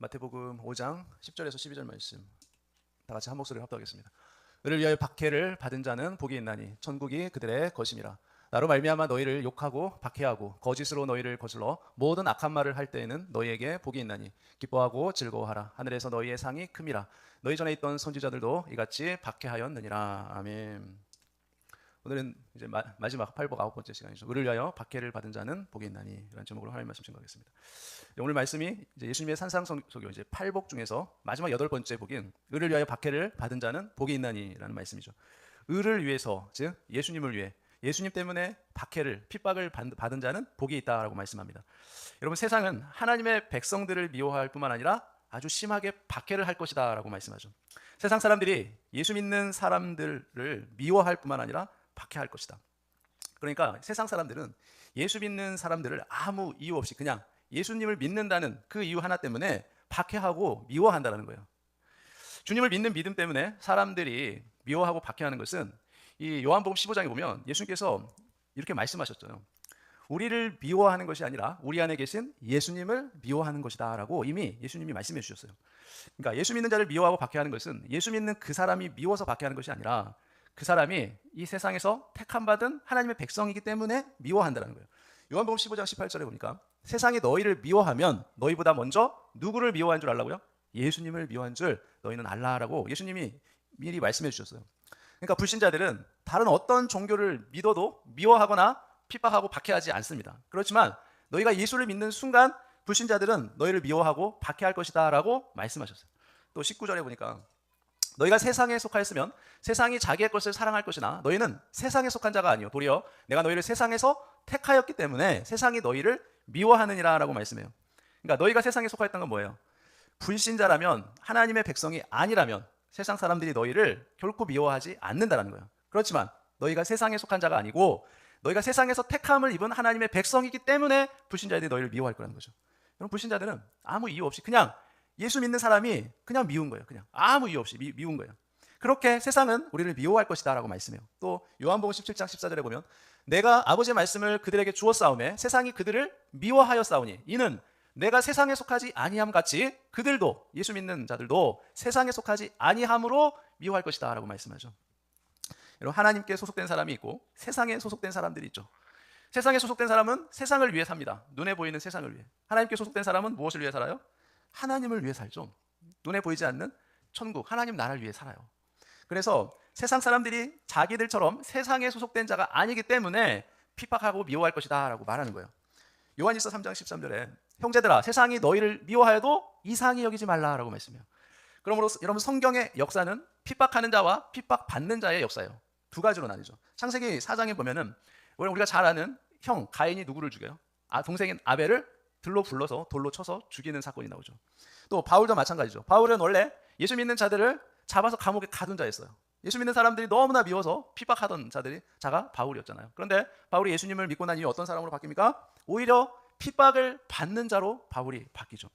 마태복음 5장 10절에서 12절 말씀 다 같이 한 목소리로 합독하겠습니다. 너를 위하여 박해를 받은 자는 복이 있나니 천국이 그들의 것임이라. 나로 말미암아 너희를 욕하고 박해하고 거짓으로 너희를 거슬러 모든 악한 말을 할 때에는 너희에게 복이 있나니 기뻐하고 즐거워하라. 하늘에서 너희의 상이 큼이라. 너희 전에 있던 선지자들도 이같이 박해하였느니라. 아멘. 오늘은 이제 마지막 8복 9번째 시간이죠. 의를 위하여 박해를 받은 자는 복이 있나니 이런 제목으로 하나님 말씀 증거하겠습니다. 오늘 말씀이 이제 예수님의 산상선교 이제 8복 중에서 마지막 8번째 복인 의를 위하여 박해를 받은 자는 복이 있나니라는 말씀이죠. 의를 위해서, 즉 예수님을 위해, 예수님 때문에 박해를, 핍박을 받은 자는 복이 있다라고 말씀합니다. 여러분, 세상은 하나님의 백성들을 미워할 뿐만 아니라 아주 심하게 박해를 할 것이다 라고 말씀하죠. 세상 사람들이 예수 믿는 사람들을 미워할 뿐만 아니라 박해할 것이다. 그러니까 세상 사람들은 예수 믿는 사람들을 아무 이유 없이 그냥 예수님을 믿는다는 그 이유 하나 때문에 박해하고 미워한다는 거예요. 주님을 믿는 믿음 때문에 사람들이 미워하고 박해하는 것은 이 요한복음 15장에 보면 예수님께서 이렇게 말씀하셨죠. 우리를 미워하는 것이 아니라 우리 안에 계신 예수님을 미워하는 것이다 라고 이미 예수님이 말씀해 주셨어요. 그러니까 예수 믿는 자를 미워하고 박해하는 것은 예수 믿는 그 사람이 미워서 박해하는 것이 아니라 그 사람이 이 세상에서 택함받은 하나님의 백성이기 때문에 미워한다는 거예요. 요한복음 15장 18절에 보니까 세상이 너희를 미워하면 너희보다 먼저 누구를 미워한 줄 알라고요? 예수님을 미워한 줄 너희는 알라라고 예수님이 미리 말씀해 주셨어요. 그러니까 불신자들은 다른 어떤 종교를 믿어도 미워하거나 핍박하고 박해하지 않습니다. 그렇지만 너희가 예수를 믿는 순간 불신자들은 너희를 미워하고 박해할 것이다 라고 말씀하셨어요. 또 19절에 보니까 너희가 세상에 속하였으면 세상이 자기의 것을 사랑할 것이나 너희는 세상에 속한 자가 아니요 도리어 내가 너희를 세상에서 택하였기 때문에 세상이 너희를 미워하느니라 라고 말씀해요. 그러니까 너희가 세상에 속하였던 건 뭐예요? 불신자라면, 하나님의 백성이 아니라면 세상 사람들이 너희를 결코 미워하지 않는다는 거예요. 그렇지만 너희가 세상에 속한 자가 아니고 너희가 세상에서 택함을 입은 하나님의 백성이기 때문에 불신자들이 너희를 미워할 거라는 거죠. 여러분, 불신자들은 아무 이유 없이 그냥 예수 믿는 사람이 그냥 미운 거예요. 그냥 아무 이유 없이 미운 거예요. 그렇게 세상은 우리를 미워할 것이다 라고 말씀해요. 또 요한복음 17장 14절에 보면 내가 아버지의 말씀을 그들에게 주었사오매 세상이 그들을 미워하였사오니 이는 내가 세상에 속하지 아니함 같이 그들도, 예수 믿는 자들도 세상에 속하지 아니함으로 미워할 것이다 라고 말씀하죠. 여러분, 하나님께 소속된 사람이 있고 세상에 소속된 사람들이 있죠. 세상에 소속된 사람은 세상을 위해 삽니다. 눈에 보이는 세상을 위해. 하나님께 소속된 사람은 무엇을 위해 살아요? 하나님을 위해 살죠. 눈에 보이지 않는 천국, 하나님 나라를 위해 살아요. 그래서 세상 사람들이 자기들처럼 세상에 소속된 자가 아니기 때문에 핍박하고 미워할 것이다 라고 말하는 거예요. 요한일서 3장 13절에 형제들아 세상이 너희를 미워하여도 이상히 여기지 말라라고 말씀해요. 그러므로 여러분, 성경의 역사는 핍박하는 자와 핍박받는 자의 역사예요. 두 가지로 나뉘죠. 창세기 4장에 보면은 우리가 잘 아는 형 가인이 누구를 죽여요? 동생인 아벨을 들로 불러서 돌로 쳐서 죽이는 사건이 나오죠. 또 바울도 마찬가지죠. 바울은 원래 예수 믿는 자들을 잡아서 감옥에 가둔 자였어요. 예수 믿는 사람들이 너무나 미워서 핍박하던 자가 바울이었잖아요. 그런데 바울이 예수님을 믿고 난 이후 어떤 사람으로 바뀝니까? 오히려 핍박을 받는 자로 바울이 바뀌죠.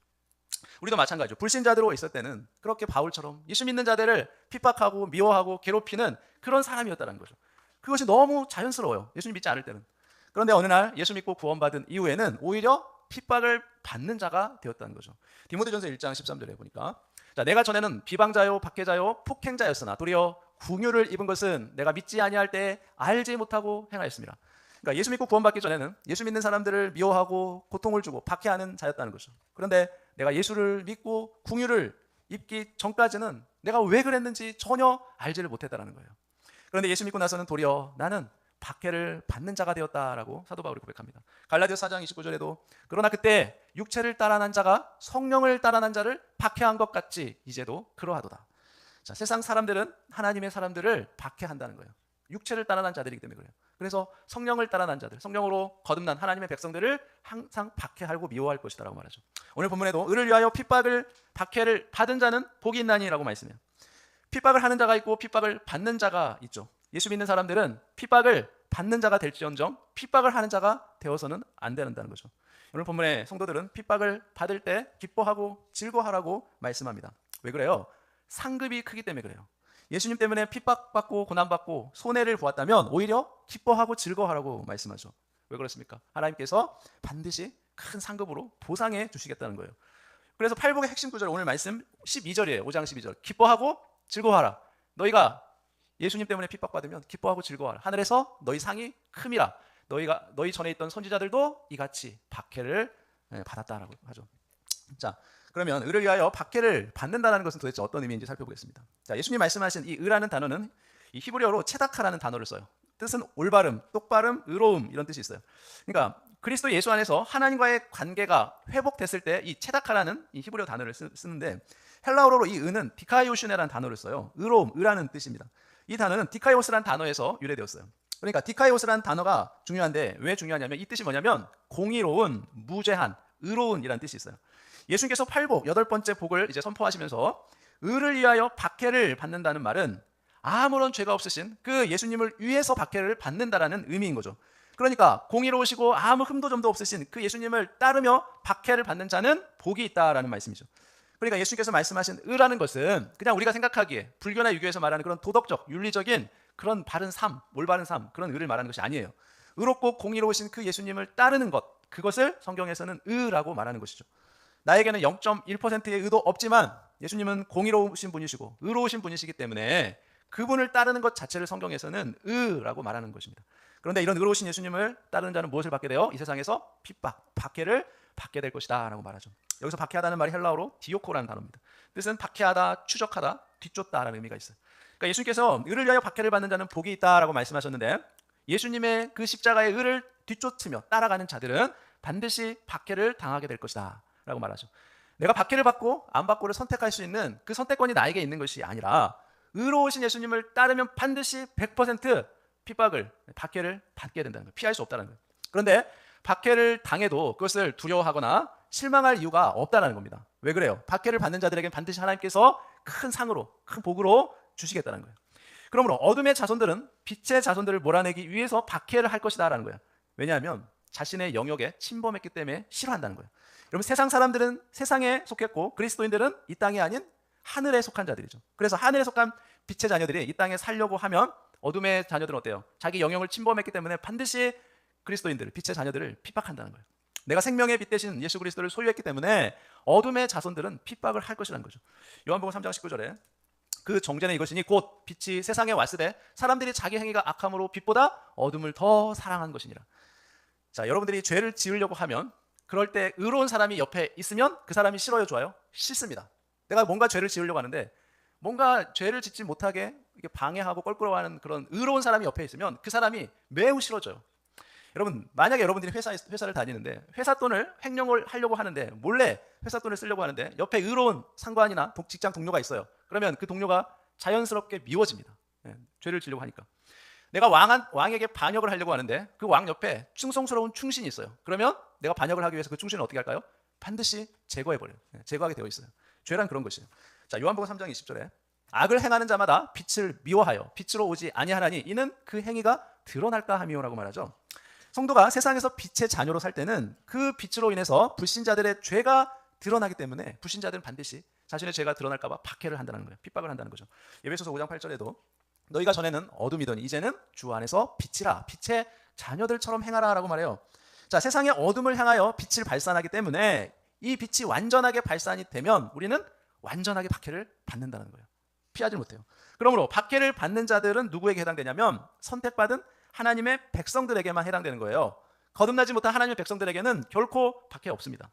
우리도 마찬가지죠. 불신자들로 있을 때는 그렇게 바울처럼 예수 믿는 자들을 핍박하고 미워하고 괴롭히는 그런 사람이었다는 거죠. 그것이 너무 자연스러워요. 예수님 믿지 않을 때는. 그런데 어느 날 예수 믿고 구원받은 이후에는 오히려 핍박을 받는 자가 되었다는 거죠. 디모데전서 1장 13절에 보니까 내가 전에는 비방자요 박해자요 폭행자였으나 도리어 궁유를 입은 것은 내가 믿지 아니할 때 알지 못하고 행하였습니다. 그러니까 예수 믿고 구원받기 전에는 예수 믿는 사람들을 미워하고 고통을 주고 박해하는 자였다는 거죠. 그런데 내가 예수를 믿고 궁유를 입기 전까지는 내가 왜 그랬는지 전혀 알지를 못했다는 거예요. 그런데 예수 믿고 나서는 도리어 나는 박해를 받는 자가 되었다라고 사도 바울이 고백합니다. 갈라디아서 4장 29절에도 그러나 그때 육체를 따라 난 자가 성령을 따라 난 자를 박해한 것 같이 이제도 그러하도다. 자, 세상 사람들은 하나님의 사람들을 박해한다는 거예요. 육체를 따라 난 자들이기 때문에 그래요. 그래서 성령을 따라 난 자들, 성령으로 거듭난 하나님의 백성들을 항상 박해하고 미워할 것이다 라고 말하죠. 오늘 본문에도 의를 위하여 핍박을, 박해를 받은 자는 복이 있나니 라고 말씀해요. 핍박을 하는 자가 있고 핍박을 받는 자가 있죠. 예수 믿는 사람들은 핍박을 받는 자가 될지언정 핍박을 하는 자가 되어서는 안 된다는 거죠. 오늘 본문의 성도들은 핍박을 받을 때 기뻐하고 즐거워하라고 말씀합니다. 왜 그래요? 상급이 크기 때문에 그래요. 예수님 때문에 핍박받고 고난받고 손해를 보았다면 오히려 기뻐하고 즐거워하라고 말씀하죠. 왜 그렇습니까? 하나님께서 반드시 큰 상급으로 보상해 주시겠다는 거예요. 그래서 팔복의 핵심 구절 오늘 말씀 12절이에요. 5장 12절. 기뻐하고 즐거워하라. 너희가 예수님 때문에 핍박받으면 기뻐하고 즐거워하라. 하늘에서 너희 상이 큼이라. 너희 전에 있던 선지자들도 이같이 박해를 받았다라고 하죠. 자, 그러면 의를 위하여 박해를 받는다는 것은 도대체 어떤 의미인지 살펴보겠습니다. 자, 예수님 말씀하신 이 의라는 단어는 이 히브리어로 체다카라는 단어를 써요. 뜻은 올바름, 똑바름, 의로움 이런 뜻이 있어요. 그러니까 그리스도 예수 안에서 하나님과의 관계가 회복됐을 때 이 체다카라는 이 히브리어 단어를 쓰는데 헬라어로 이 의는 디카이오슈네라는 단어를 써요. 의로움, 의라는 뜻입니다. 이 단어는 디카이오스라는 단어에서 유래되었어요. 그러니까 디카이오스라는 단어가 중요한데 왜 중요하냐면 이 뜻이 뭐냐면 공의로운, 무죄한, 의로운이라는 뜻이 있어요. 예수님께서 팔복, 8번째 복을 이제 선포하시면서 의를 위하여 박해를 받는다는 말은 아무런 죄가 없으신 그 예수님을 위해서 박해를 받는다라는 의미인 거죠. 그러니까 공의로우시고 아무 흠도 점도 없으신 그 예수님을 따르며 박해를 받는 자는 복이 있다라는 말씀이죠. 그러니까 예수님께서 말씀하신 의라는 것은 그냥 우리가 생각하기에 불교나 유교에서 말하는 그런 도덕적, 윤리적인 그런 바른 삶, 올바른 삶 그런 의를 말하는 것이 아니에요. 의롭고 공의로우신 그 예수님을 따르는 것, 그것을 성경에서는 의라고 말하는 것이죠. 나에게는 0.1%의 의도 없지만 예수님은 공의로우신 분이시고 의로우신 분이시기 때문에 그분을 따르는 것 자체를 성경에서는 의라고 말하는 것입니다. 그런데 이런 의로우신 예수님을 따르는 자는 무엇을 받게 돼요? 이 세상에서 핍박, 박해를 받게 될 것이다 라고 말하죠. 여기서 박해하다는 말이 헬라어로 디오코라는 단어입니다. 뜻은 박해하다, 추적하다, 뒤쫓다라는 의미가 있어요. 그러니까 예수님께서 의를 위하여 박해를 받는 자는 복이 있다라고 말씀하셨는데 예수님의 그 십자가의 의를 뒤쫓으며 따라가는 자들은 반드시 박해를 당하게 될 것이다 라고 말하죠. 내가 박해를 받고 안 받고를 선택할 수 있는 그 선택권이 나에게 있는 것이 아니라 의로우신 예수님을 따르면 반드시 100% 핍박을, 박해를 받게 된다는 거예요. 피할 수 없다는 거예요. 그런데 박해를 당해도 그것을 두려워하거나 실망할 이유가 없다는 겁니다. 왜 그래요? 박해를 받는 자들에게는 반드시 하나님께서 큰 상으로, 큰 복으로 주시겠다는 거예요. 그러므로 어둠의 자손들은 빛의 자손들을 몰아내기 위해서 박해를 할 것이다 라는 거예요. 왜냐하면 자신의 영역에 침범했기 때문에 싫어한다는 거예요. 여러분, 세상 사람들은 세상에 속했고 그리스도인들은 이 땅이 아닌 하늘에 속한 자들이죠. 그래서 하늘에 속한 빛의 자녀들이 이 땅에 살려고 하면 어둠의 자녀들은 어때요? 자기 영역을 침범했기 때문에 반드시 그리스도인들, 빛의 자녀들을 핍박한다는 거예요. 내가 생명의 빛 대신 예수 그리스도를 소유했기 때문에 어둠의 자손들은 핍박을 할 것이라는 거죠. 요한복음 3장 19절에 그 정죄는 이것이니 곧 빛이 세상에 왔으되 사람들이 자기 행위가 악함으로 빛보다 어둠을 더 사랑한 것이니라. 자, 여러분들이 죄를 지으려고 하면 그럴 때 의로운 사람이 옆에 있으면 그 사람이 싫어요, 좋아요? 싫습니다. 내가 뭔가 죄를 지으려고 하는데 뭔가 죄를 짓지 못하게 방해하고 껄끄러워하는 그런 의로운 사람이 옆에 있으면 그 사람이 매우 싫어져요. 여러분, 만약에 여러분들이 회사를 다니는데 회사 돈을 횡령을 하려고 하는데 몰래 회사 돈을 쓰려고 하는데 옆에 의로운 상관이나 직장 동료가 있어요. 그러면 그 동료가 자연스럽게 미워집니다. 죄를 지려고 하니까. 내가 왕에게 반역을 하려고 하는데 그 왕 옆에 충성스러운 충신이 있어요. 그러면 내가 반역을 하기 위해서 그 충신을 어떻게 할까요? 반드시 제거해버려요. 제거하게 되어 있어요. 죄란 그런 것이에요. 자, 요한복음 3장 20절에 악을 행하는 자마다 빛을 미워하여 빛으로 오지 아니하나니 이는 그 행위가 드러날까 함이요라고 말하죠. 성도가 세상에서 빛의 자녀로 살 때는 그 빛으로 인해서 불신자들의 죄가 드러나기 때문에 불신자들은 반드시 자신의 죄가 드러날까 봐 박해를 한다는 거예요. 핍박을 한다는 거죠. 에베소서 5장 8절에도 너희가 전에는 어둠이더니 이제는 주 안에서 빛이라, 빛의 자녀들처럼 행하라 라고 말해요. 자, 세상의 어둠을 향하여 빛을 발산하기 때문에 이 빛이 완전하게 발산이 되면 우리는 완전하게 박해를 받는다는 거예요. 피하지 못해요. 그러므로 박해를 받는 자들은 누구에게 해당되냐면 선택받은 하나님의 백성들에게만 해당되는 거예요. 거듭나지 못한 하나님의 백성들에게는 결코 박해 없습니다.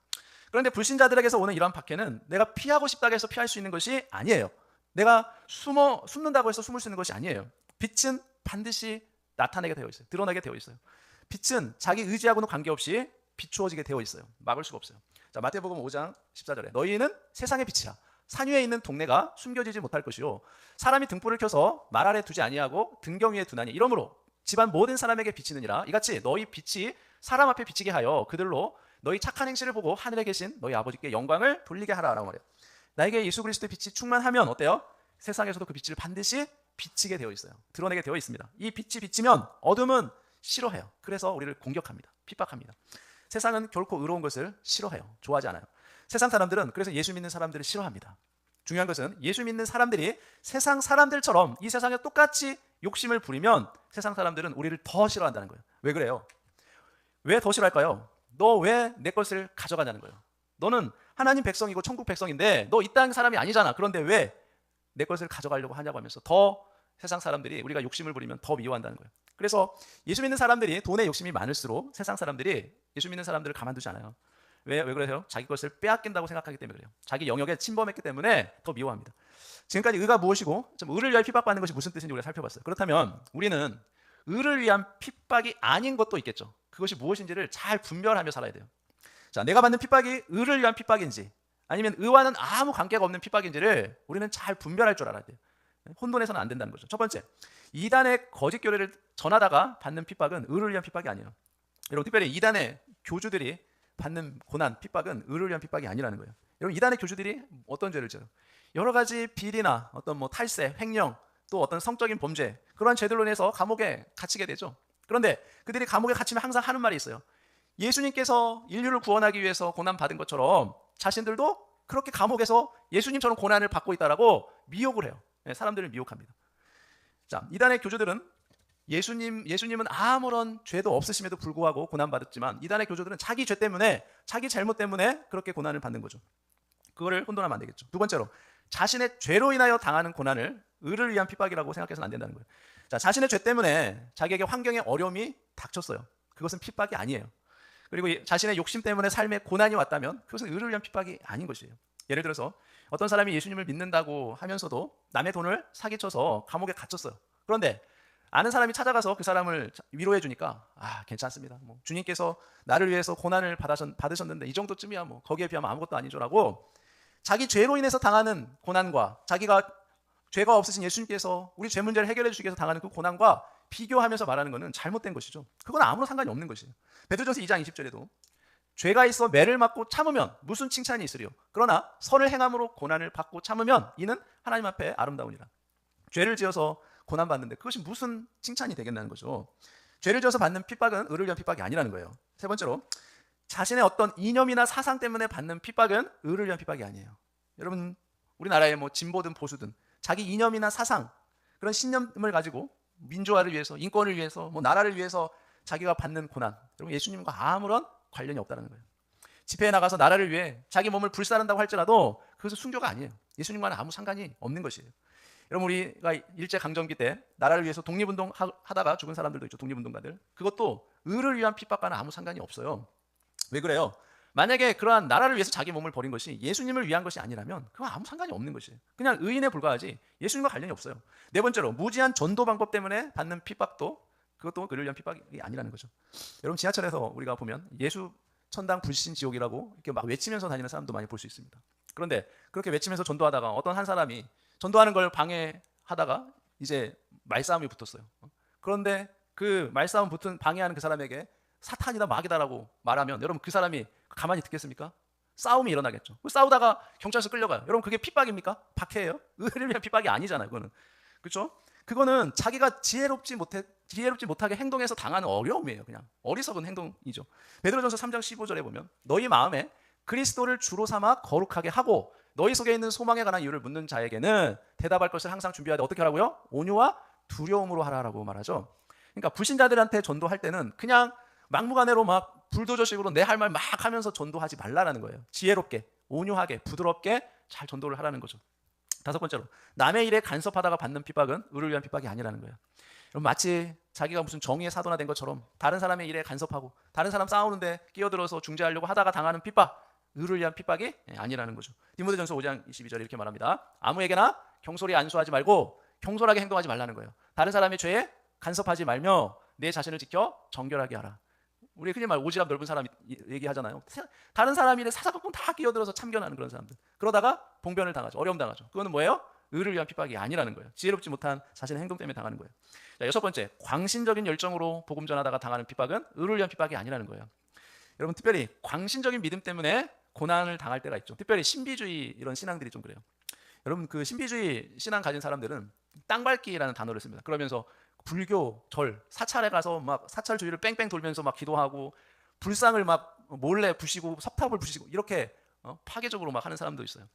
그런데 불신자들에게서 오는 이러한 박해는 내가 피하고 싶다고 해서 피할 수 있는 것이 아니에요. 내가 숨는다고 해서 숨을 수 있는 것이 아니에요. 빛은 반드시 나타나게 되어 있어요. 드러나게 되어 있어요. 빛은 자기 의지하고는 관계없이 비추어지게 되어 있어요. 막을 수가 없어요. 자, 마태복음 5장 14절에 너희는 세상의 빛이라. 산 위에 있는 동네가 숨겨지지 못할 것이요 사람이 등불을 켜서 말 아래 두지 아니하고 등경 위에 두나니 이러므로 집안 모든 사람에게 비치느니라. 이같이 너희 빛이 사람 앞에 비치게 하여 그들로 너희 착한 행실을 보고 하늘에 계신 너희 아버지께 영광을 돌리게 하라라고 말해요. 나에게 예수 그리스도의 빛이 충만하면 어때요? 세상에서도 그 빛을 반드시 비치게 되어 있어요. 드러내게 되어 있습니다. 이 빛이 비치면 어둠은 싫어해요. 그래서 우리를 공격합니다. 핍박합니다. 세상은 결코 의로운 것을 싫어해요. 좋아하지 않아요. 세상 사람들은 그래서 예수 믿는 사람들을 싫어합니다. 중요한 것은 예수 믿는 사람들이 세상 사람들처럼 이 세상에 똑같이 욕심을 부리면 세상 사람들은 우리를 더 싫어한다는 거예요. 왜 그래요? 왜 더 싫어할까요? 너 왜 내 것을 가져가냐는 거예요. 너는 하나님 백성이고 천국 백성인데 너 이 땅 사람이 아니잖아. 그런데 왜 내 것을 가져가려고 하냐고 하면서 더 세상 사람들이 우리가 욕심을 부리면 더 미워한다는 거예요. 그래서 예수 믿는 사람들이 돈에 욕심이 많을수록 세상 사람들이 예수 믿는 사람들을 가만두지 않아요. 왜 그래요? 자기 것을 빼앗긴다고 생각하기 때문에 그래요. 자기 영역에 침범했기 때문에 더 미워합니다. 지금까지 의가 무엇이고 좀 의를 위하여 핍박받는 것이 무슨 뜻인지 우리가 살펴봤어요. 그렇다면 우리는 의를 위한 핍박이 아닌 것도 있겠죠. 그것이 무엇인지를 잘 분별하며 살아야 돼요. 자, 내가 받는 핍박이 의를 위한 핍박인지 아니면 의와는 아무 관계가 없는 핍박인지를 우리는 잘 분별할 줄 알아야 돼요. 혼돈해서는 안 된다는 거죠. 첫 번째, 이단의 거짓 교리를 전하다가 받는 핍박은 의를 위한 핍박이 아니에요. 여러분, 특별히 이단의 교주들이 받는 고난, 핍박은 의를 위한 핍박이 아니라는 거예요. 여러분, 이단의 교주들이 어떤 죄를 져요? 여러 가지 비리나 어떤 탈세, 횡령, 또 어떤 성적인 범죄, 그러한 죄들로 인해서 감옥에 갇히게 되죠. 그런데 그들이 감옥에 갇히면 항상 하는 말이 있어요. 예수님께서 인류를 구원하기 위해서 고난 받은 것처럼 자신들도 그렇게 감옥에서 예수님처럼 고난을 받고 있다라고 미혹을 해요. 사람들을 미혹합니다. 자, 이단의 교주들은 예수님은 아무런 죄도 없으심에도 불구하고 고난받았지만 이단의 교주들은 자기 죄 때문에, 자기 잘못 때문에 그렇게 고난을 받는 거죠. 그거를 혼돈하면 안 되겠죠. 두 번째로, 자신의 죄로 인하여 당하는 고난을 의를 위한 핍박이라고 생각해서는 안 된다는 거예요. 자, 자신의 죄 때문에 자기에게 환경에 어려움이 닥쳤어요. 그것은 핍박이 아니에요. 그리고 자신의 욕심 때문에 삶에 고난이 왔다면 그것은 의를 위한 핍박이 아닌 것이에요. 예를 들어서 어떤 사람이 예수님을 믿는다고 하면서도 남의 돈을 사기쳐서 감옥에 갇혔어요. 그런데 아는 사람이 찾아가서 그 사람을 위로해 주니까 괜찮습니다. 주님께서 나를 위해서 고난을 받으셨는데 이 정도쯤이야 거기에 비하면 아무것도 아니죠라고 자기 죄로 인해서 당하는 고난과 자기가 죄가 없으신 예수님께서 우리 죄 문제를 해결해 주시기 위해서 당하는 그 고난과 비교하면서 말하는 것은 잘못된 것이죠. 그건 아무런 상관이 없는 것이에요. 베드로전서 2장 20절에도 죄가 있어 매를 맞고 참으면 무슨 칭찬이 있으리요. 그러나 선을 행함으로 고난을 받고 참으면 이는 하나님 앞에 아름다우니라. 죄를 지어서 고난받는데 그것이 무슨 칭찬이 되겠다는 거죠. 죄를 지어서 받는 핍박은 의를 위한 핍박이 아니라는 거예요. 세 번째로, 자신의 어떤 이념이나 사상 때문에 받는 핍박은 의를 위한 핍박이 아니에요. 여러분, 우리나라의 진보든 보수든 자기 이념이나 사상, 그런 신념을 가지고 민주화를 위해서, 인권을 위해서, 나라를 위해서 자기가 받는 고난, 여러분 예수님과 아무런 관련이 없다는 거예요. 집회에 나가서 나라를 위해 자기 몸을 불사른다고 할지라도 그것은 순교가 아니에요. 예수님과는 아무 상관이 없는 것이에요. 여러분, 우리가 일제강점기 때 나라를 위해서 독립운동 하다가 죽은 사람들도 있죠. 독립운동가들. 그것도 의를 위한 핍박과는 아무 상관이 없어요. 왜 그래요? 만약에 그러한 나라를 위해서 자기 몸을 버린 것이 예수님을 위한 것이 아니라면 그건 아무 상관이 없는 것이에요. 그냥 의인에 불과하지 예수님과 관련이 없어요. 네 번째로, 무지한 전도 방법 때문에 받는 핍박도 그것도 의를 위한 핍박이 아니라는 거죠. 여러분, 지하철에서 우리가 보면 예수 천당 불신 지옥이라고 이렇게 막 외치면서 다니는 사람도 많이 볼 수 있습니다. 그런데 그렇게 외치면서 전도하다가 어떤 한 사람이 전도하는 걸 방해하다가 이제 말싸움이 붙었어요. 그런데 그 말싸움 붙은 방해하는 그 사람에게 사탄이다 마귀다라고 말하면 여러분 그 사람이 가만히 듣겠습니까? 싸움이 일어나겠죠. 싸우다가 경찰서 끌려가요. 여러분 그게 핍박입니까? 박해예요? 의를 위한 핍박이 아니잖아요. 그거는. 그렇죠? 그거는 자기가 지혜롭지 못하게 행동해서 당하는 어려움이에요. 그냥 어리석은 행동이죠. 베드로전서 3장 15절에 보면 너희 마음에 그리스도를 주로 삼아 거룩하게 하고 너희 속에 있는 소망에 관한 이유를 묻는 자에게는 대답할 것을 항상 준비하되 어떻게 하라고요? 온유와 두려움으로 하라라고 말하죠. 그러니까 불신자들한테 전도할 때는 그냥 막무가내로 막 불도저식으로 내 할 말 막 하면서 전도하지 말라라는 거예요. 지혜롭게, 온유하게, 부드럽게 잘 전도를 하라는 거죠. 다섯 번째로, 남의 일에 간섭하다가 받는 핍박은 의를 위한 핍박이 아니라는 거예요. 여러분, 마치 자기가 무슨 정의의 사도나 된 것처럼 다른 사람의 일에 간섭하고 다른 사람 싸우는데 끼어들어서 중재하려고 하다가 당하는 핍박, 의를 위한 핍박이 아니라는 거죠. 디모데전서 5장 22절에 이렇게 말합니다. 아무에게나 경솔히 안수하지 말고 경솔하게 행동하지 말라는 거예요. 다른 사람의 죄에 간섭하지 말며 내 자신을 지켜 정결하게 하라. 우리 흔히 말 오지랖 넓은 사람 얘기하잖아요. 다른 사람 일에 사사건건 다 끼어들어서 참견하는 그런 사람들. 그러다가 봉변을 당하죠. 어려움 당하죠. 그거는 뭐예요? 의를 위한 핍박이 아니라는 거예요. 지혜롭지 못한 자신의 행동 때문에 당하는 거예요. 자, 여섯 번째, 광신적인 열정으로 복음 전하다가 당하는 핍박은 의를 위한 핍박이 아니라는 거예요. 여러분, 특별히 광신적인 믿음 때문에 고난을 당할 때가 있죠. 특별히 신비주의 이런 신앙들이 좀 그래요. 여러분, 그 신비주의 신앙 가진 사람들은 땅밟기라는 단어를 씁니다. 그러면서 불교, 절, 사찰에 가서 막 사찰 주위를 뺑뺑 돌면서 막 기도하고 불상을 막 몰래 부시고 석탑을 부시고 이렇게 파괴적으로 막 하는 사람도 있어요.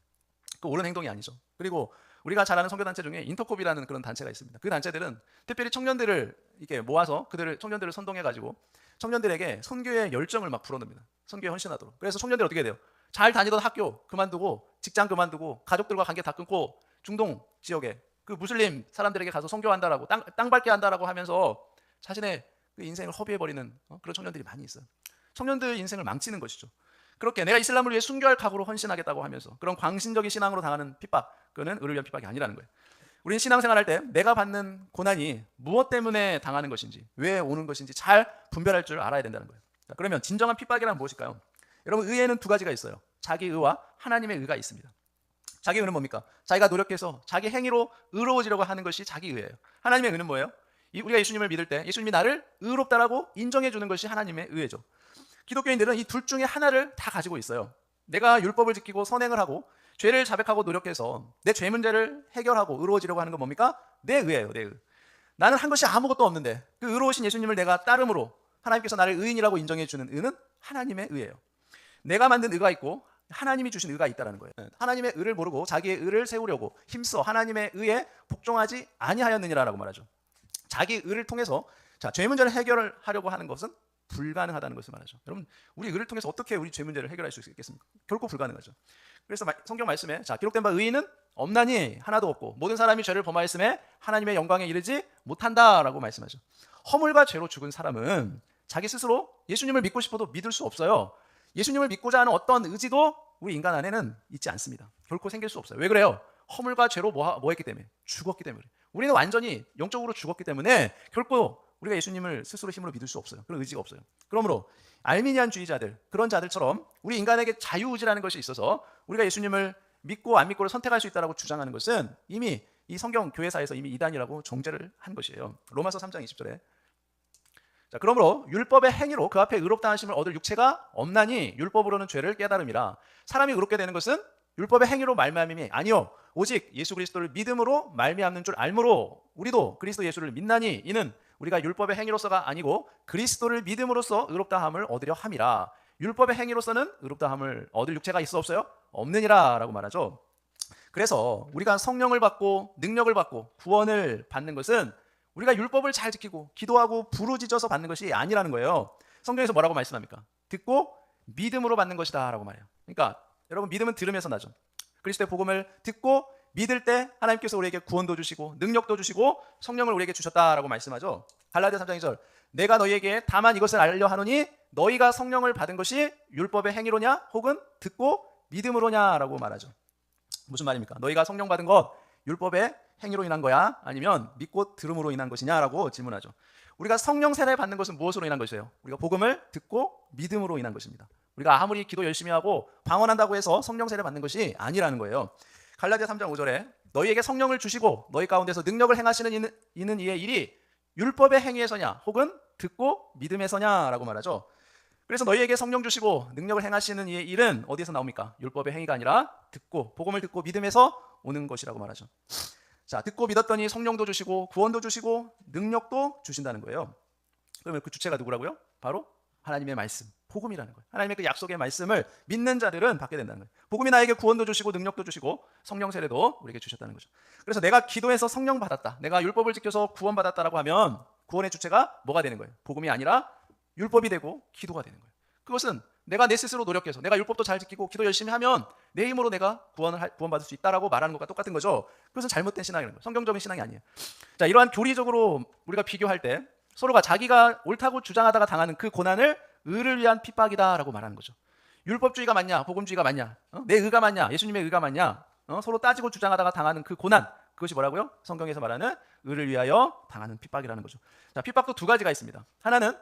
그 옳은 행동이 아니죠. 그리고 우리가 잘 아는 선교단체 중에 인터콥이라는 그런 단체가 있습니다. 그 단체들은 특별히 청년들을 이렇게 모아서 청년들을 선동해가지고 청년들에게 선교의 열정을 막 불어넣습니다. 선교에 헌신하도록. 그래서 청년들이 어떻게 돼요? 잘 다니던 학교 그만두고 직장 그만두고 가족들과 관계 다 끊고 중동 지역에 그 무슬림 사람들에게 가서 선교한다라고 땅 밟게 한다라고 하면서 자신의 그 인생을 허비해버리는 그런 청년들이 많이 있어요. 청년들 인생을 망치는 것이죠. 그렇게 내가 이슬람을 위해 순교할 각오로 헌신하겠다고 하면서 그런 광신적인 신앙으로 당하는 핍박, 그거는 의를 위한 핍박이 아니라는 거예요. 우리는 신앙생활할 때 내가 받는 고난이 무엇 때문에 당하는 것인지, 왜 오는 것인지 잘 분별할 줄 알아야 된다는 거예요. 자, 그러면 진정한 핍박이란 무엇일까요? 여러분, 의에는 두 가지가 있어요. 자기 의와 하나님의 의가 있습니다. 자기 의는 뭡니까? 자기가 노력해서 자기 행위로 의로워지려고 하는 것이 자기 의예요. 하나님의 의는 뭐예요? 우리가 예수님을 믿을 때 예수님이 나를 의롭다라고 인정해 주는 것이 하나님의 의죠. 기독교인들은 이 둘 중에 하나를 다 가지고 있어요. 내가 율법을 지키고 선행을 하고 죄를 자백하고 노력해서 내 죄 문제를 해결하고 의로워지려고 하는 건 뭡니까? 내 의예요. 내 의. 나는 한 것이 아무것도 없는데 그 의로우신 예수님을 내가 따름으로 하나님께서 나를 의인이라고 인정해 주는 의는 하나님의 의예요. 내가 만든 의가 있고 하나님이 주신 의가 있다는 거예요. 하나님의 의를 모르고 자기의 의를 세우려고 힘써 하나님의 의에 복종하지 아니하였느니라라고 말하죠. 자기 의를 통해서 죄 문제를 해결하려고 하는 것은 불가능하다는 것을 말하죠. 여러분, 우리 의를 통해서 어떻게 우리 죄 문제를 해결할 수 있겠습니까? 결코 불가능하죠. 그래서 성경 말씀에 기록된 바 의인은 없나니 하나도 없고 모든 사람이 죄를 범하였음에 하나님의 영광에 이르지 못한다라고 말씀하죠. 허물과 죄로 죽은 사람은 자기 스스로 예수님을 믿고 싶어도 믿을 수 없어요. 예수님을 믿고자 하는 어떤 의지도 우리 인간 안에는 있지 않습니다. 결코 생길 수 없어요. 왜 그래요? 허물과 죄로 뭐 했기 때문에? 죽었기 때문에. 우리는 완전히 영적으로 죽었기 때문에 결코 우리가 예수님을 스스로 힘으로 믿을 수 없어요. 그런 의지가 없어요. 그러므로 알미니안주의자들, 그런 자들처럼 우리 인간에게 자유의지라는 것이 있어서 우리가 예수님을 믿고 안 믿고를 선택할 수 있다고 주장하는 것은 이미 이 성경 교회사에서 이미 이단이라고 정죄를 한 것이에요. 로마서 3장 20절에 그러므로 율법의 행위로 그 앞에 의롭다 하심을 얻을 육체가 없나니 율법으로는 죄를 깨달음이라. 사람이 의롭게 되는 것은 율법의 행위로 말미암음이 아니요 오직 예수 그리스도를 믿음으로 말미암는 줄 알므로 우리도 그리스도 예수를 믿나니 이는 우리가 율법의 행위로서가 아니고 그리스도를 믿음으로써 의롭다함을 얻으려 함이라. 율법의 행위로서는 의롭다함을 얻을 육체가 있어 없어요? 없느니라 라고 말하죠. 그래서 우리가 성령을 받고 능력을 받고 구원을 받는 것은 우리가 율법을 잘 지키고 기도하고 부르짖어서 받는 것이 아니라는 거예요. 성경에서 뭐라고 말씀합니까? 듣고 믿음으로 받는 것이다 라고 말해요. 그러니까 여러분, 믿음은 들으면서 나죠. 그리스도의 복음을 듣고 믿을 때 하나님께서 우리에게 구원도 주시고 능력도 주시고 성령을 우리에게 주셨다라고 말씀하죠. 갈라디아 3장 2절 내가 너희에게 다만 이것을 알려 하노니 너희가 성령을 받은 것이 율법의 행위로냐 혹은 듣고 믿음으로냐라고 말하죠. 무슨 말입니까? 너희가 성령 받은 것 율법의 행위로 인한 거야? 아니면 믿고 들음으로 인한 것이냐라고 질문하죠. 우리가 성령 세례 받는 것은 무엇으로 인한 것이에요? 우리가 복음을 듣고 믿음으로 인한 것입니다. 우리가 아무리 기도 열심히 하고 방언한다고 해서 성령 세례 받는 것이 아니라는 거예요. 갈라디아 3장 5절에 너희에게 성령을 주시고 너희 가운데서 능력을 행하시는 이는 이의 일이 율법의 행위에서냐 혹은 듣고 믿음에서냐라고 말하죠. 그래서 너희에게 성령 주시고 능력을 행하시는 이의 일은 어디에서 나옵니까? 율법의 행위가 아니라 듣고 복음을 듣고 믿음에서 오는 것이라고 말하죠. 듣고 믿었더니 성령도 주시고 구원도 주시고 능력도 주신다는 거예요. 그러면 그 주체가 누구라고요? 바로 하나님의 말씀, 복음이라는 거예요. 하나님의 그 약속의 말씀을 믿는 자들은 받게 된다는 거예요. 복음이 나에게 구원도 주시고 능력도 주시고 성령 세례도 우리에게 주셨다는 거죠. 그래서 내가 기도해서 성령 받았다, 내가 율법을 지켜서 구원 받았다라고 하면 구원의 주체가 뭐가 되는 거예요? 복음이 아니라 율법이 되고 기도가 되는 거예요. 그것은 내가 내 스스로 노력해서 내가 율법도 잘 지키고 기도 열심히 하면 내 힘으로 내가 구원받을 수 있다라고 말하는 것과 똑같은 거죠. 그것은 잘못된 신앙이라는 거예요. 성경적인 신앙이 아니에요. 이러한 교리적으로 우리가 비교할 때 서로가 자기가 옳다고 주장하다가 당하는 그 고난을 의를 위한 핍박이다라고 말하는 거죠. 율법주의가 맞냐, 복음주의가 맞냐, 내 의가 맞냐, 예수님의 의가 맞냐, 서로 따지고 주장하다가 당하는 그 고난, 그것이 뭐라고요? 성경에서 말하는 의를 위하여 당하는 핍박이라는 거죠. 핍박도 두 가지가 있습니다. 하나는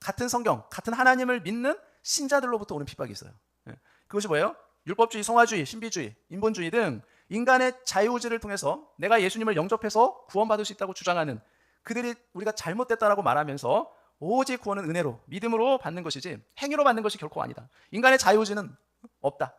같은 성경, 같은 하나님을 믿는 신자들로부터 오는 핍박이 있어요. 그것이 뭐예요? 율법주의, 성화주의, 신비주의, 인본주의 등 인간의 자유의지를 통해서 내가 예수님을 영접해서 구원받을 수 있다고 주장하는 그들이 우리가 잘못됐다라고 말하면서 오직 구원은 은혜로, 믿음으로 받는 것이지 행위로 받는 것이 결코 아니다. 인간의 자유의지는 없다.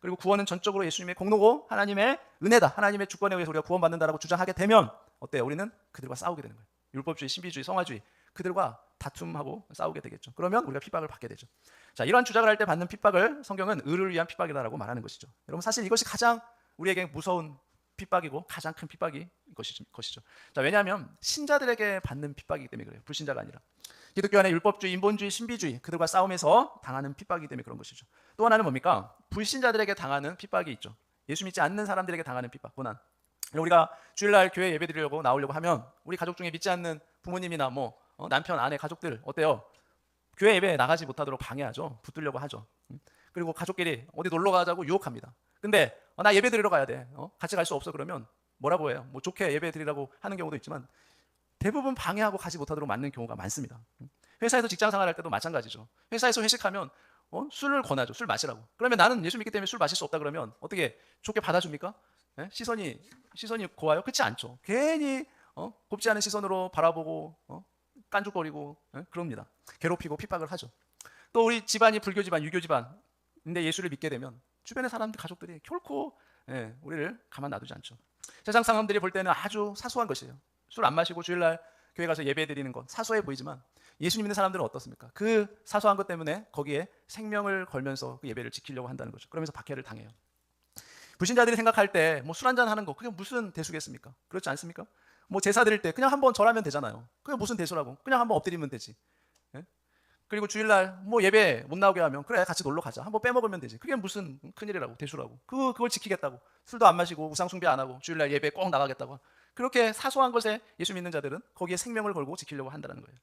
그리고 구원은 전적으로 예수님의 공로고 하나님의 은혜다. 하나님의 주권에 의해서 우리가 구원받는다라고 주장하게 되면 어때요? 우리는 그들과 싸우게 되는 거예요. 율법주의, 신비주의, 성화주의, 그들과 다툼하고 싸우게 되겠죠. 그러면 우리가 핍박을 받게 되죠. 이러한 주장을 할 때 받는 핍박을 성경은 의를 위한 핍박이다라고 말하는 것이죠. 여러분, 사실 이것이 가장 우리에게 무서운 핍박이고 가장 큰 핍박이 것이죠. 자, 왜냐하면 신자들에게 받는 핍박이기 때문에 그래요. 불신자가 아니라. 기독교 안에 율법주의, 인본주의, 신비주의 그들과 싸움에서 당하는 핍박이기 때문에 그런 것이죠. 또 하나는 뭡니까? 불신자들에게 당하는 핍박이 있죠. 예수 믿지 않는 사람들에게 당하는 핍박, 고난. 우리가 주일날 교회 예배 드리려고 나오려고 하면 우리 가족 중에 믿지 않는 부모님이나 남편, 아내, 가족들 어때요? 교회 예배에 나가지 못하도록 방해하죠. 붙들려고 하죠. 그리고 가족끼리 어디 놀러 가자고 유혹합니다. 근데 나 예배 드리러 가야 돼. 같이 갈 수 없어. 그러면 뭐라고 해요? 뭐 좋게 예배 드리라고 하는 경우도 있지만 대부분 방해하고 가지 못하도록 맞는 경우가 많습니다. 회사에서 직장 생활할 때도 마찬가지죠. 회사에서 회식하면 술을 권하죠. 술 마시라고. 그러면 나는 예수 믿기 때문에 술 마실 수 없다 그러면 어떻게 좋게 받아줍니까? 예? 시선이 고와요? 그렇지 않죠. 괜히 곱지 않은 시선으로 바라보고 깐죽거리고 그럽니다. 괴롭히고 핍박을 하죠. 또 우리 집안이 불교 집안, 유교 집안인데 예수를 믿게 되면 주변의 사람들, 가족들이 결코 우리를 가만 놔두지 않죠. 세상 사람들이 볼 때는 아주 사소한 것이에요. 술 안 마시고 주일날 교회 가서 예배 드리는 것 사소해 보이지만 예수님 믿는 사람들은 어떻습니까? 그 사소한 것 때문에 거기에 생명을 걸면서 그 예배를 지키려고 한다는 거죠. 그러면서 박해를 당해요. 불신자들이 생각할 때 뭐 술 한잔 하는 거 그게 무슨 대수겠습니까? 그렇지 않습니까? 뭐 제사 드릴 때 그냥 한번 절하면 되잖아요. 그게 무슨 대수라고? 그냥 한번 엎드리면 되지. 예? 그리고 주일날 뭐 예배 못 나오게 하면 그래 같이 놀러 가자. 한번 빼먹으면 되지. 그게 무슨 큰일이라고, 대수라고. 그걸 지키겠다고. 술도 안 마시고 우상 숭배 안 하고 주일날 예배 꼭 나가겠다고. 그렇게 사소한 것에 예수 믿는 자들은 거기에 생명을 걸고 지키려고 한다는 거예요.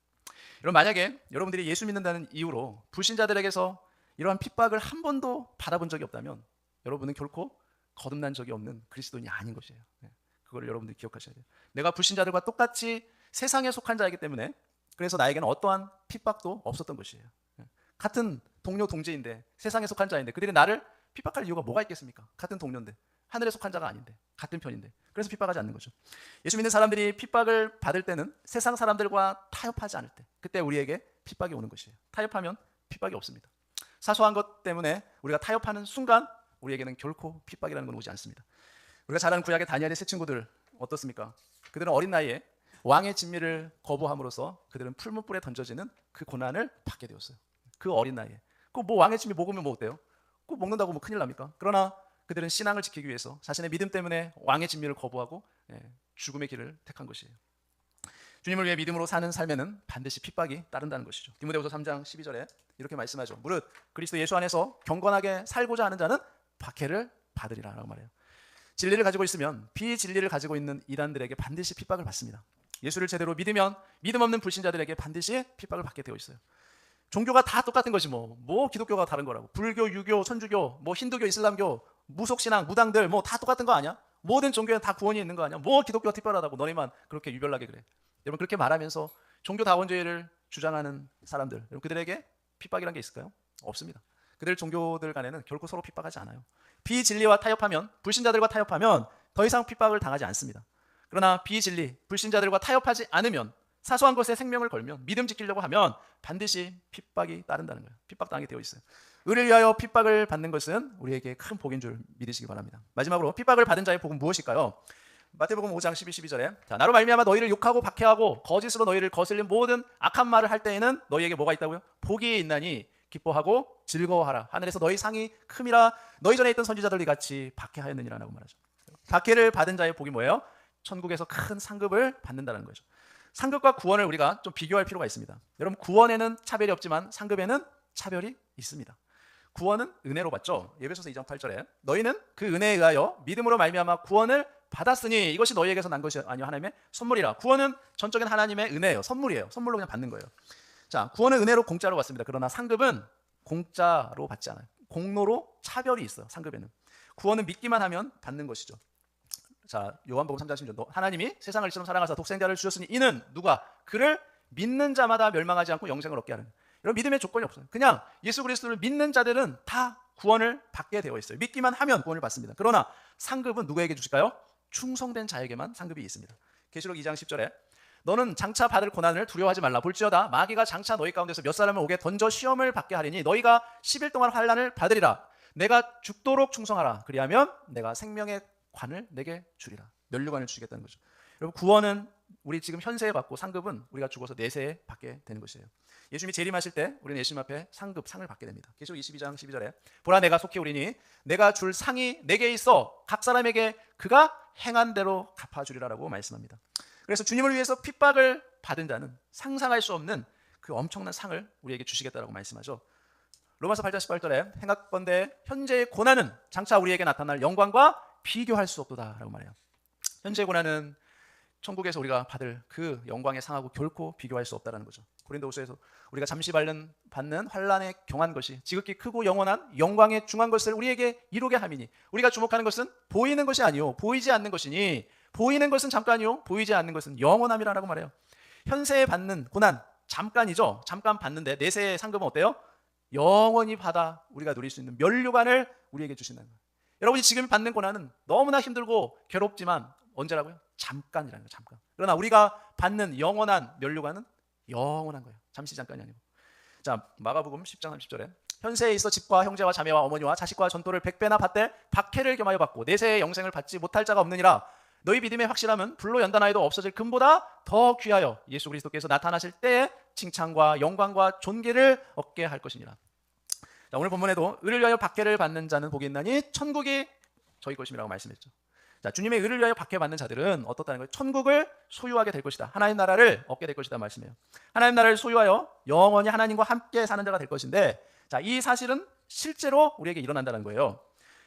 여러분, 만약에 여러분들이 예수 믿는다는 이유로 불신자들에게서 이러한 핍박을 한 번도 받아본 적이 없다면 여러분은 결코 거듭난 적이 없는 그리스도인이 아닌 것이에요. 그걸 여러분들이 기억하셔야 돼요. 내가 불신자들과 똑같이 세상에 속한 자이기 때문에 그래서 나에게는 어떠한 핍박도 없었던 것이에요. 같은 동료 동지인데 세상에 속한 자인데 그들이 나를 핍박할 이유가 뭐가 있겠습니까? 같은 동료인데 하늘에 속한 자가 아닌데 같은 편인데 그래서 핍박하지 않는 거죠. 예수 믿는 사람들이 핍박을 받을 때는 세상 사람들과 타협하지 않을 때 그때 우리에게 핍박이 오는 것이에요. 타협하면 핍박이 없습니다. 사소한 것 때문에 우리가 타협하는 순간 우리에게는 결코 핍박이라는 건 오지 않습니다. 우리가 잘 아는 구약의 다니엘의 세 친구들 어떻습니까? 그들은 어린 나이에 왕의 진미를 거부함으로써 그들은 풀무불에 던져지는 그 고난을 받게 되었어요. 그 어린 나이에. 그 뭐 왕의 진미 먹으면 뭐 어때요? 그 먹는다고 뭐 큰일 납니까? 그러나 그들은 신앙을 지키기 위해서 자신의 믿음 때문에 왕의 진미를 거부하고 죽음의 길을 택한 것이에요. 주님을 위해 믿음으로 사는 삶에는 반드시 핍박이 따른다는 것이죠. 디모데후서 3장 12절에 이렇게 말씀하죠. 무릇 그리스도 예수 안에서 경건하게 살고자 하는 자는 박해를 받으리라 라고 말해요. 진리를 가지고 있으면 비진리를 가지고 있는 이단들에게 반드시 핍박을 받습니다. 예수를 제대로 믿으면 믿음 없는 불신자들에게 반드시 핍박을 받게 되어 있어요. 종교가 다 똑같은 것이 뭐 기독교가 다른 거라고. 불교, 유교, 천주교, 뭐 힌두교, 이슬람교, 무속신앙, 무당들 뭐 다 똑같은 거 아니야? 모든 종교에 다 구원이 있는 거 아니야? 뭐 기독교가 특별하다고 너네만 그렇게 유별나게 그래. 여러분, 그렇게 말하면서 종교다원주의를 주장하는 사람들, 여러분 그들에게 핍박이란 게 있을까요? 없습니다. 그들 종교들 간에는 결코 서로 핍박하지 않아요. 비진리와 타협하면, 불신자들과 타협하면 더 이상 핍박을 당하지 않습니다. 그러나 비진리, 불신자들과 타협하지 않으면, 사소한 것에 생명을 걸면, 믿음 지키려고 하면 반드시 핍박이 따른다는 거예요. 핍박당하게 되어 있어요. 의를 위하여 핍박을 받는 것은 우리에게 큰 복인 줄 믿으시기 바랍니다. 마지막으로 핍박을 받은 자의 복은 무엇일까요? 마태복음 5장 12절에 자, 나로 말미암아 너희를 욕하고 박해하고 거짓으로 너희를 거슬린 모든 악한 말을 할 때에는 너희에게 뭐가 있다고요? 복이 있나니 기뻐하고 즐거워하라. 하늘에서 너희 상이 큼이라. 너희 전에 있던 선지자들이 같이 박해하였느니라라고 말하죠. 박해를 받은 자의 복이 뭐예요? 천국에서 큰 상급을 받는다는 거죠. 상급과 구원을 우리가 좀 비교할 필요가 있습니다. 여러분, 구원에는 차별이 없지만 상급에는 차별이 있습니다. 구원은 은혜로 받죠. 에베소서 2장 8절에 너희는 그 은혜에 의하여 믿음으로 말미암아 구원을 받았으니 이것이 너희에게서 난 것이 아니요 하나님의 선물이라. 구원은 전적인 하나님의 은혜예요. 선물이에요. 선물로 그냥 받는 거예요. 자, 구원은 은혜로 공짜로 받습니다. 그러나 상급은 공짜로 받지 않아요. 공로로 차별이 있어요. 상급에는. 구원은 믿기만 하면 받는 것이죠. 자, 요한복음 3장 16절 하나님이 세상을 이처럼 사랑하사 독생자를 주셨으니 이는 누가 그를 믿는 자마다 멸망하지 않고 영생을 얻게 하는. 이런 믿음의 조건이 없어요. 그냥 예수 그리스도를 믿는 자들은 다 구원을 받게 되어 있어요. 믿기만 하면 구원을 받습니다. 그러나 상급은 누구에게 주실까요? 충성된 자에게만 상급이 있습니다. 계시록 2장 10절에 너는 장차 받을 고난을 두려워하지 말라. 볼지어다 마귀가 장차 너희 가운데서 몇 사람을 오게 던져 시험을 받게 하리니 너희가 10일 동안 환난을 받으리라. 내가 죽도록 충성하라. 그리하면 내가 생명의 관을 내게 주리라. 면류관을 주시겠다는 거죠. 여러분, 구원은 우리 지금 현세에 받고 상급은 우리가 죽어서 내세에 받게 되는 것이에요. 예수님이 재림하실 때 우리는 예수님 앞에 상을 받게 됩니다. 계시록 22장 12절에 보라 내가 속히 오리니 내가 줄 상이 내게 있어 각 사람에게 그가 행한 대로 갚아주리라라고 말씀합니다. 그래서 주님을 위해서 핍박을 받은 자는 상상할 수 없는 그 엄청난 상을 우리에게 주시겠다라고 말씀하죠. 로마서 8장 18절에 행하건대 현재의 고난은 장차 우리에게 나타날 영광과 비교할 수 없도다라고 말해요. 현재의 고난은 천국에서 우리가 받을 그 영광의 상하고 결코 비교할 수 없다라는 거죠. 고린도후서에서 우리가 잠시 받는 환난에 경한 것이 지극히 크고 영원한 영광의 중한 것을 우리에게 이루게 함이니, 우리가 주목하는 것은 보이는 것이 아니요 보이지 않는 것이니, 보이는 것은 잠깐이요 보이지 않는 것은 영원함이라고 말해요. 현세에 받는 고난 잠깐이죠. 잠깐 받는데 내세의 상급은 어때요? 영원히 받아 우리가 누릴 수 있는 면류관을 우리에게 주신다는 거예요. 여러분이 지금 받는 고난은 너무나 힘들고 괴롭지만 언제라고요? 잠깐이라는 거예요. 잠깐. 그러나 우리가 받는 영원한 면류관은 영원한 거예요. 잠시 잠깐이 아니고. 자, 마가복음 10장 30절에 현세에 있어 집과 형제와 자매와 어머니와 자식과 전토를 100배나 받되 박해를 겸하여 받고 내세의 영생을 받지 못할 자가 없느니라. 너희 믿음의 확실함은 불로 연단하여도 없어질 금보다 더 귀하여 예수 그리스도께서 나타나실 때에 칭찬과 영광과 존귀를 얻게 할 것이니라. 자, 오늘 본문에도 의를 위하여 박해를 받는 자는 복이 있나니 천국이 저희 것임이라고 말씀했죠. 자, 주님의 의를 위하여 박해받는 자들은 어떻다는 거예요? 천국을 소유하게 될 것이다. 하나님 나라를 얻게 될 것이다 말씀이에요. 하나님 나라를 소유하여 영원히 하나님과 함께 사는 자가 될 것인데, 자, 이 사실은 실제로 우리에게 일어난다는 거예요.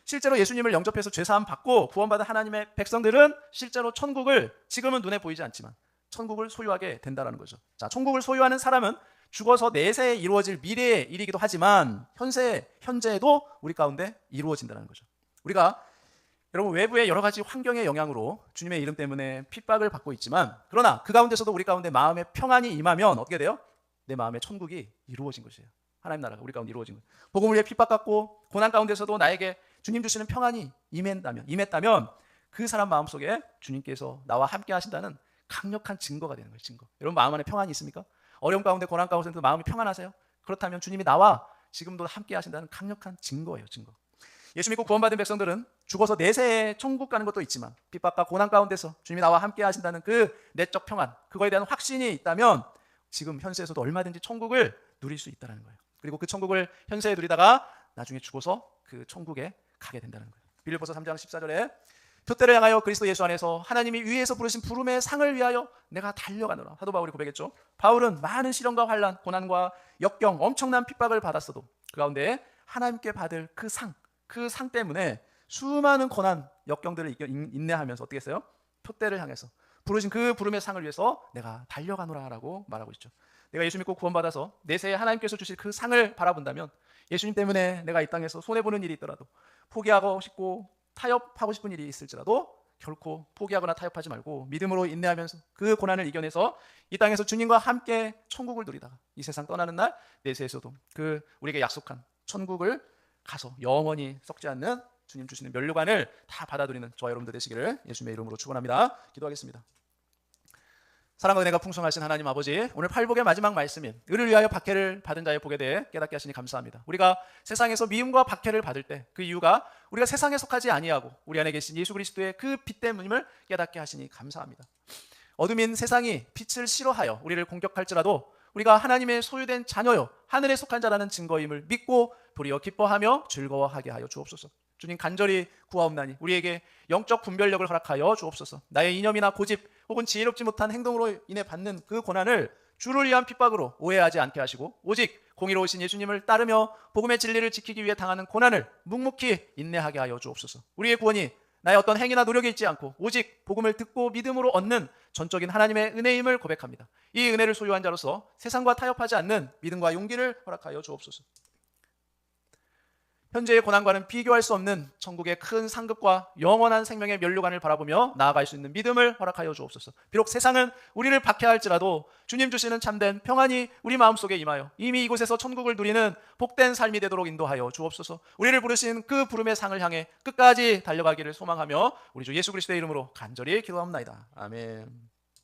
실제로 예수님을 영접해서 죄사함 받고 구원받은 하나님의 백성들은 실제로 천국을, 지금은 눈에 보이지 않지만 천국을 소유하게 된다는 거죠. 자, 천국을 소유하는 사람은 죽어서 내세에 이루어질 미래의 일이기도 하지만 현재에도 우리 가운데 이루어진다는 거죠. 우리가 여러분 외부의 여러 가지 환경의 영향으로 주님의 이름 때문에 핍박을 받고 있지만, 그러나 그 가운데서도 우리 가운데 마음의 평안이 임하면 어떻게 돼요? 내 마음의 천국이 이루어진 것이에요. 하나님 나라가 우리 가운데 이루어진 거예요. 복음을 위해 핍박받고 고난 가운데서도 나에게 주님 주시는 평안이 임했다면 그 사람 마음속에 주님께서 나와 함께 하신다는 강력한 증거가 되는 거예요. 증거. 여러분 마음 안에 평안이 있습니까? 어려움 가운데 고난 가운데도 마음이 평안하세요? 그렇다면 주님이 나와 지금도 함께 하신다는 강력한 증거예요. 증거. 예수 믿고 구원받은 백성들은 죽어서 내세에 천국 가는 것도 있지만 핍박과 고난 가운데서 주님이 나와 함께 하신다는 그 내적 평안, 그거에 대한 확신이 있다면 지금 현세에서도 얼마든지 천국을 누릴 수 있다는 거예요. 그리고 그 천국을 현세에 누리다가 나중에 죽어서 그 천국에 가게 된다는 거예요. 빌립보서 3장 14절에 표대를 향하여 그리스도 예수 안에서 하나님이 위에서 부르신 부름의 상을 위하여 내가 달려가노라. 사도 바울이 고백했죠. 바울은 많은 시련과 환난, 고난과 역경, 엄청난 핍박을 받았어도 그 가운데 하나님께 받을 그 상 때문에 수많은 고난, 역경들을 인내하면서 어떻게 했어요? 표대를 향해서 부르신 그 부름의 상을 위해서 내가 달려가노라라고 말하고 있죠. 내가 예수 믿고 구원받아서 내세에 하나님께서 주실 그 상을 바라본다면 예수님 때문에 내가 이 땅에서 손해보는 일이 있더라도, 포기하고 싶고 타협하고 싶은 일이 있을지라도 결코 포기하거나 타협하지 말고 믿음으로 인내하면서 그 고난을 이겨내서 이 땅에서 주님과 함께 천국을 누리다가 이 세상 떠나는 날 내세에서도 그 우리에게 약속한 천국을 가서 영원히 썩지 않는 주님 주시는 면류관을 다 받아들이는 저와 여러분들 되시기를 예수님의 이름으로 축원합니다. 기도하겠습니다. 사랑과 은혜가 풍성하신 하나님 아버지, 오늘 팔복의 마지막 말씀인 의를 위하여 박해를 받은 자의 복에 대해 깨닫게 하시니 감사합니다. 우리가 세상에서 미움과 박해를 받을 때 그 이유가 우리가 세상에 속하지 아니하고 우리 안에 계신 예수 그리스도의 그 빛 때문임을 깨닫게 하시니 감사합니다. 어둠인 세상이 빛을 싫어하여 우리를 공격할지라도 우리가 하나님의 소유된 자녀요 하늘에 속한 자라는 증거임을 믿고 도리어 기뻐하며 즐거워하게 하여 주옵소서. 주님 간절히 구하옵나니 우리에게 영적 분별력을 허락하여 주옵소서. 나의 이념이나 고집 혹은 지혜롭지 못한 행동으로 인해 받는 그 고난을 주를 위한 핍박으로 오해하지 않게 하시고 오직 공의로우신 예수님을 따르며 복음의 진리를 지키기 위해 당하는 고난을 묵묵히 인내하게 하여 주옵소서. 우리의 구원이 나의 어떤 행위나 노력이 있지 않고 오직 복음을 듣고 믿음으로 얻는 전적인 하나님의 은혜임을 고백합니다. 이 은혜를 소유한 자로서 세상과 타협하지 않는 믿음과 용기를 허락하여 주옵소서. 현재의 고난과는 비교할 수 없는 천국의 큰 상급과 영원한 생명의 면류관을 바라보며 나아갈 수 있는 믿음을 허락하여 주옵소서. 비록 세상은 우리를 박해할지라도 주님 주시는 참된 평안이 우리 마음속에 임하여 이미 이곳에서 천국을 누리는 복된 삶이 되도록 인도하여 주옵소서. 우리를 부르신 그 부름의 상을 향해 끝까지 달려가기를 소망하며 우리 주 예수 그리스도의 이름으로 간절히 기도합니다. 아멘.